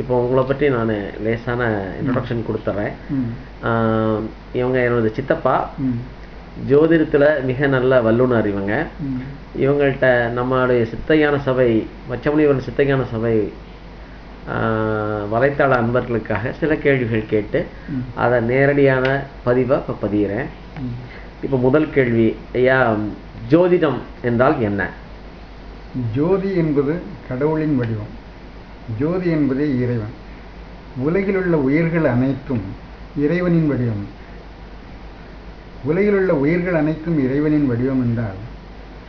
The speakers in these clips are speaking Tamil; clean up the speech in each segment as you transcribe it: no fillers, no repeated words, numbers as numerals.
இப்போ உங்களை பற்றி நான் லேசான இன்ட்ரொடக்ஷன் கொடுத்துட்றேன். இவங்க என்னோட சித்தப்பா. ஜோதிடத்தில் மிக நல்ல வல்லுனர் இவங்க. இவங்கள்ட்ட நம்மளுடைய சித்தஞான சபை, மச்சமுனிவன் சித்தஞான சபை வலைத்தள அன்பர்களுக்காக சில கேள்விகள் கேட்டு அதை நேரடியான பதிவாக இப்போ பதிகிறேன். இப்போ முதல் கேள்வி, ஐயா, ஜோதிடம் என்றால் என்ன? ஜோதி என்பது கடவுளின் வடிவம். ஜோதி என்பதே இறைவன். உலகில் உள்ள உயிர்கள் அனைத்தும் இறைவனின் வடிவம். உலகில் உள்ள உயிர்கள் அனைத்தும் இறைவனின் வடிவம் என்றால்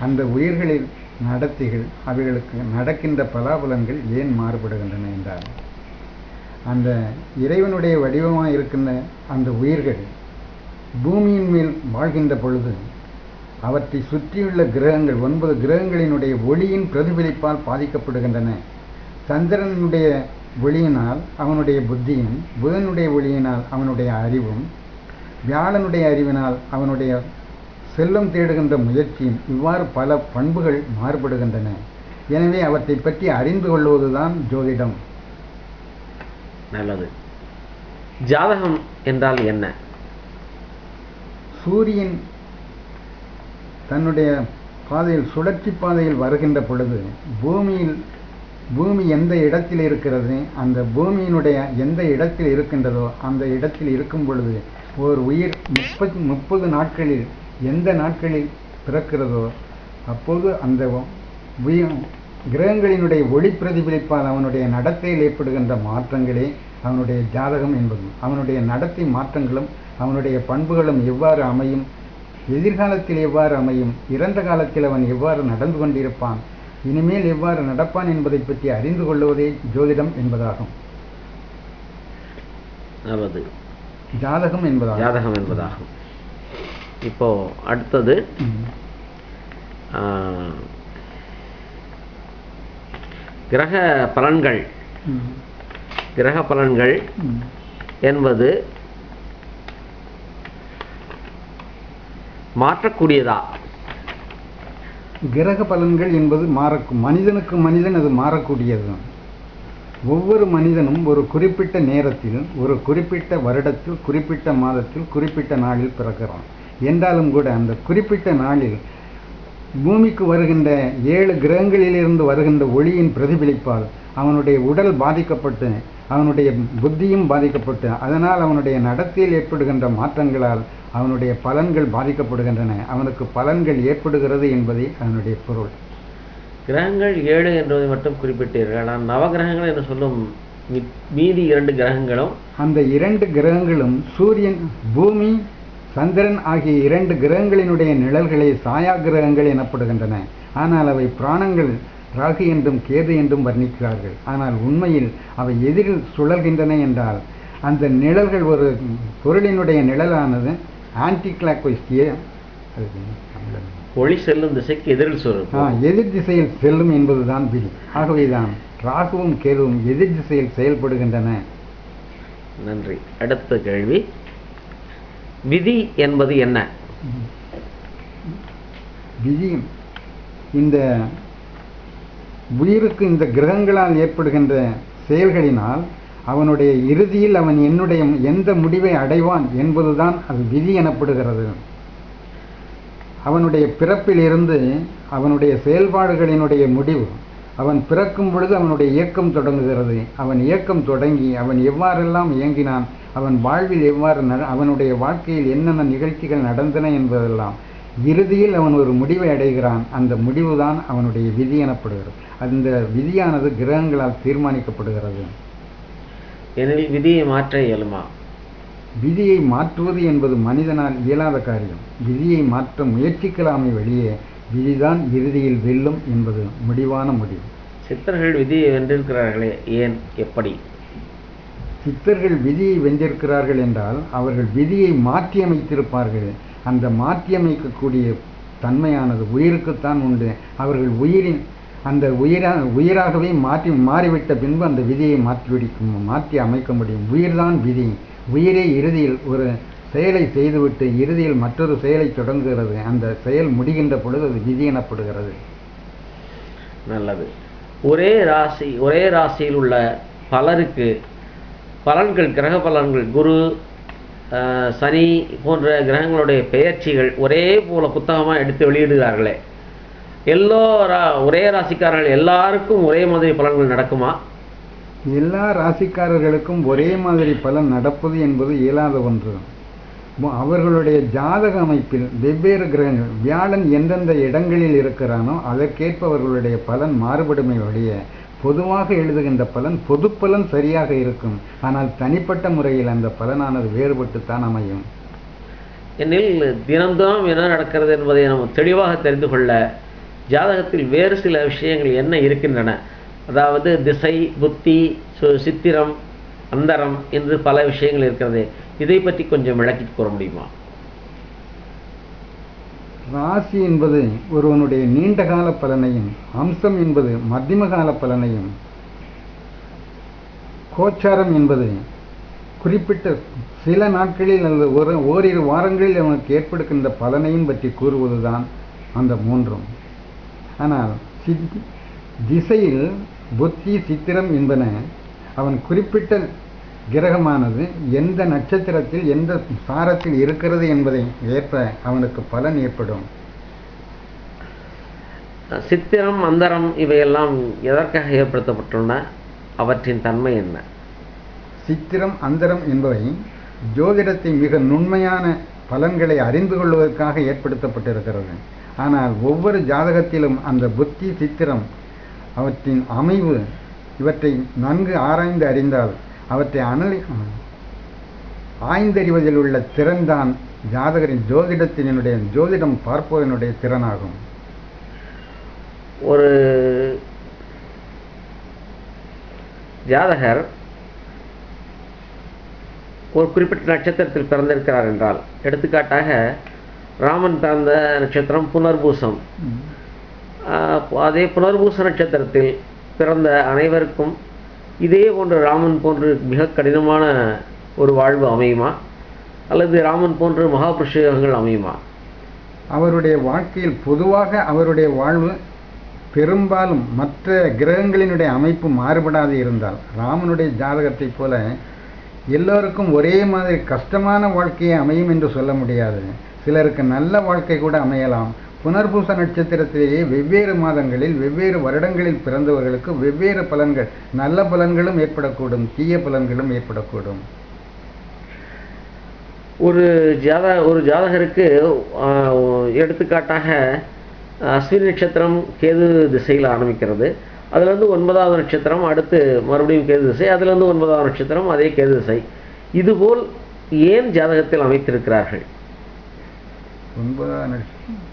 அந்த உயிர்களின் நடத்தைகள், அவைகளுக்கு நடக்கின்ற பலாபலன்கள் ஏன் மாறுபடுகின்றன என்றால், அந்த இறைவனுடைய வடிவமாக இருக்கின்ற அந்த உயிர்கள் பூமியின் மேல் வாழ்கின்ற பொழுது அவற்றை சுற்றியுள்ள கிரகங்கள் 9 கிரகங்களினுடைய ஒளியின் பிரதிபலிப்பால் பாதிக்கப்படுகின்றன. சந்திரனுடைய ஒளியினால் அவனுடைய புத்தியும், புதனுடைய ஒளியினால் அவனுடைய அறிவும், வியாழனுடைய அறிவினால் அவனுடைய செல்லம் தேடுகின்ற முயற்சியும், இவ்வாறு பல பண்புகள் மாறுபடுகின்றன. எனவே அவற்றை பற்றி அறிந்து கொள்வதுதான் ஜோதிடம். நல்லது. ஜாதகம் என்றால் என்ன? சூரியன் தன்னுடைய பாதையில், சுழற்சி பாதையில் வருகின்ற பொழுது பூமி எந்த இடத்தில் இருக்கிறது, அந்த பூமியினுடைய எந்த இடத்தில் இருக்கின்றதோ அந்த இடத்தில் இருக்கும் பொழுது ஒரு உயிர் 30 நாட்களில் எந்த நாட்களில் பிறக்கிறதோ அப்போது அந்த கிரகங்களினுடைய ஒளி பிரதிபலிப்பால் அவனுடைய நடத்தையில் ஏற்படுகின்ற மாற்றங்களே அவனுடைய ஜாதகம் என்பது. அவனுடைய நடத்தை மாற்றங்களும் அவனுடைய பண்புகளும் எவ்வாறு அமையும், எதிர்காலத்தில் எவ்வாறு அமையும், இறந்த காலத்தில் அவன் எவ்வாறு நடந்து கொண்டிருப்பான், இனிமேல் எவ்வாறு நடப்பான் என்பதை பற்றி அறிந்து கொள்வதே ஜோதிடம் என்பதாகும். ஜாதகம் என்பதாகும். இப்போ அடுத்தது, கிரக பலன்கள் என்பது மாற்றக்கூடியதா? கிரக பலன்கள் என்பது மனிதனுக்கு மனிதன் அது மாறக்கூடியது. ஒவ்வொரு மனிதனும் ஒரு குறிப்பிட்ட நேரத்தில், ஒரு குறிப்பிட்ட வருடத்தில், குறிப்பிட்ட மாதத்தில், குறிப்பிட்ட நாளில் பிறக்கிறான். என்றாலும் கூட அந்த குறிப்பிட்ட நாளில் பூமிக்கு வருகின்ற 7 கிரகங்களிலிருந்து வருகின்ற ஒளியின் பிரதிபலிப்பால் அவனுடைய உடல் பாதிக்கப்பட்டு, அவனுடைய புத்தியும் பாதிக்கப்பட்டு, அதனால் அவனுடைய நடத்தையில் ஏற்படுகின்ற மாற்றங்களால் அவனுடைய பலன்கள் பாதிக்கப்படுகின்றன. அவனுக்கு பலன்கள் ஏற்படுகிறது என்பதே அதனுடைய பொருள். கிரகங்கள் 7 என்பதை மட்டும் குறிப்பிட்டீர்கள். ஆனால் நவகிரகங்கள் என்று சொல்லும் மீதி 2 கிரகங்களும், அந்த 2 கிரகங்களும் சூரியன், பூமி, சந்திரன் ஆகிய 2 கிரகங்களினுடைய நிழல்களே சாயா கிரகங்கள் எனப்படுகின்றன. ஆனால் அவை பிராணங்கள், ராகு என்றும் கேது என்றும் வர்ணிக்கிறார்கள். ஆனால் உண்மையில் அவை எதிரில் சுழல்கின்றன என்றால் அந்த நிழல்கள், ஒரு பொருளினுடைய நிழலானது ஆன்டி கிளாக்வைஸ், ஒளி செல்லும் திசைக்கு எதிரில் சுழலும், எதிர் திசையில் செல்லும் என்பதுதான் விதி. ஆகவேதான் ராகுவும் கேதுவும் எதிர் திசையில் செயல்படுகின்றன. நன்றி. அடுத்த கேள்வி, விதி என்பது என்ன? விதி இந்த உயிருக்கு இந்த கிரகங்களால் ஏற்படுகின்ற செயல்களினால் அவனுடைய இறுதியில் அவன் எந்த முடிவை அடைவான் என்பதுதான் அது விதி எனப்படுகிறது. அவனுடைய பிறப்பிலிருந்து அவனுடைய செயல்பாடுகளினுடைய முடிவு, அவன் பிறக்கும் பொழுது அவனுடைய இயக்கம் தொடங்குகிறது. அவன் இயக்கம் தொடங்கி அவன் எவ்வாறெல்லாம் இயங்கினான், அவன் வாழ்வில் எவ்வாறு அவனுடைய வாழ்க்கையில் என்னென்ன நிகழ்ச்சிகள் நடந்தன என்பதெல்லாம் இறுதியில் அவன் ஒரு முடிவை அடைகிறான். அந்த முடிவுதான் அவனுடைய விதி எனப்படுகிறது. அந்த விதியானது கிரகங்களால் தீர்மானிக்கப்படுகிறது. எனில் விதியை மாற்ற இயலுமா? விதியை மாற்றுவது என்பது மனிதனால் இயலாத காரியம். விதியை மாற்ற முயற்சிக்கலாமே வெளியே விதிதான் இறுதியில் வெல்லும் என்பது முடிவான முடிவு. சித்தர்கள் விதியை வென்றிருக்கிறார்களே, ஏன், எப்படி? சித்தர்கள் விதியை வென்றிருக்கிறார்கள் என்றால் அவர்கள் விதியை மாற்றி அமைத்திருப்பார்கள். அந்த மாற்றியமைக்கக்கூடிய தன்மையானது உயிருக்குத்தான் உண்டு. அவர்கள் உயிரின் அந்த உயிராகவே மாறிவிட்ட பின்பு அந்த விதியை மாற்றி அமைக்க முடியும். உயிர்தான் விதி. உயிரே இறுதியில் ஒரு செயலை செய்துவிட்டு இறுதியில் மற்றொரு செயலை தொடங்குகிறது. அந்த செயல் முடிகின்ற பொழுது அது விதி எனப்படுகிறது. நல்லது. ஒரே ராசியில் உள்ள பலருக்கு பலன்கள், கிரக பலன்கள், குரு, சனி போன்ற கிரகங்களுடைய பெயர்ச்சிகள் ஒரே போல புத்தகமாக எடுத்து வெளியிடுகிறார்களே, ஒரே ராசிக்காரர்கள் எல்லாருக்கும் ஒரே மாதிரி பலன்கள் நடக்குமா? எல்லா ராசிக்காரர்களுக்கும் ஒரே மாதிரி பலன் நடப்பது என்பது இயலாத ஒன்று. அவர்களுடைய ஜாதக அமைப்பில் வெவ்வேறு கிரகங்கள், வியாழன் எந்தெந்த இடங்களில் இருக்கிறானோ அதற்கேற்ப அவர்களுடைய பலன் மாறுபடுமே ஒழிய பொதுவாக எழுதுகின்ற பலன் பொது பலன் சரியாக இருக்கும். ஆனால் தனிப்பட்ட முறையில் அந்த பலனானது வேறுபட்டுத்தான் அமையும். எனில் தினம்தினம் என்ன நடக்கிறது என்பதை நாம் தெளிவாக தெரிந்து கொள்ள ஜாதகத்தில் வேறு சில விஷயங்கள் என்ன இருக்கின்றன, அதாவது திசை, புத்தி, சித்திரம், அந்தரம் என்று பல விஷயங்கள் இருக்கிறது. இதை பற்றி கொஞ்சம் விளக்கி கூற முடியுமா? ராசி என்பது ஒருவனுடைய நீண்ட கால பலனையும், அம்சம் என்பது மத்தியம கால பலனையும், கோச்சாரம் என்பது குறிப்பிட்ட சில நாட்களில் அல்லது ஓரிரு வாரங்களில் அவனுக்கு ஏற்படுகின்ற பலனையும் பற்றி கூறுவதுதான் அந்த மூன்றும். ஆனால் திசையில் புத்தி, சித்திரம் என்பன அவன் குறிப்பிட்ட கிரகமானது எந்த நட்சத்திரத்தில் எந்த சாரத்தில் இருக்கிறது என்பதை ஏற்ப அவனுக்கு பலன் ஏற்படும். சித்திரம், அந்தரம் இவையெல்லாம் எதற்காக ஏற்படுத்தப்பட்டுள்ளன? அவற்றின் தன்மை என்ன? சித்திரம், அந்தரம் என்பவை ஜோதிடத்தின் மிக நுண்மையான பலன்களை அறிந்து கொள்வதற்காக ஏற்படுத்தப்பட்டிருக்கிறது. ஆனால் ஒவ்வொரு ஜாதகத்திலும் அந்த புத்தி, சித்திரம், அவற்றின் அமைவு இவற்றை நன்கு ஆராய்ந்து அறிந்தால் அவற்றை ஆய்ந்தறிவதில் உள்ள திறன்தான் ஜாதகரின் ஜோதிடம் பார்ப்பதனுடைய திறனாகும். ஒரு ஜாதகர் ஒரு குறிப்பிட்ட நட்சத்திரத்தில் பிறந்திருக்கிறார் என்றால், எடுத்துக்காட்டாக ராமன் பிறந்த நட்சத்திரம் புனர்பூசம். அதே புனர்பூச நட்சத்திரத்தில் பிறந்த அனைவருக்கும் இதே போன்று ராமன் போன்று மிக கடினமான ஒரு வாழ்வு அமையுமா, அல்லது ராமன் போன்று மகாபுருஷங்கள் அமையுமா? அவருடைய வாழ்க்கையில் பொதுவாக அவருடைய வாழ்வு பெரும்பாலும் மற்ற கிரகங்களினுடைய அமைப்பு மாறுபடாது இருந்தால், ராமனுடைய ஜாதகத்தை போல எல்லோருக்கும் ஒரே மாதிரி கஷ்டமான வாழ்க்கையை அமையும் என்று சொல்ல முடியாது. சிலருக்கு நல்ல வாழ்க்கை கூட அமையலாம். புனர்பூச நட்சத்திரத்திலேயே வெவ்வேறு மாதங்களில் வெவ்வேறு வருடங்களில் பிறந்தவர்களுக்கு வெவ்வேறு பலன்கள், நல்ல பலன்களும் ஏற்படக்கூடும், தீய பலன்களும் ஏற்படக்கூடும். ஒரு ஜாதகருக்கு எடுத்துக்காட்டாக அஸ்வினி நட்சத்திரம் கேது திசையில் ஆரம்பிக்கிறது. அதுலேருந்து 9வது நட்சத்திரம், அடுத்து மறுபடியும் கேது திசை, அதுலேருந்து 9வது நட்சத்திரம், அதே கேது திசை. இதுபோல் ஏன் ஜாதகத்தில் அமைத்திருக்கிறார்கள்? 9வது நட்சத்திரம்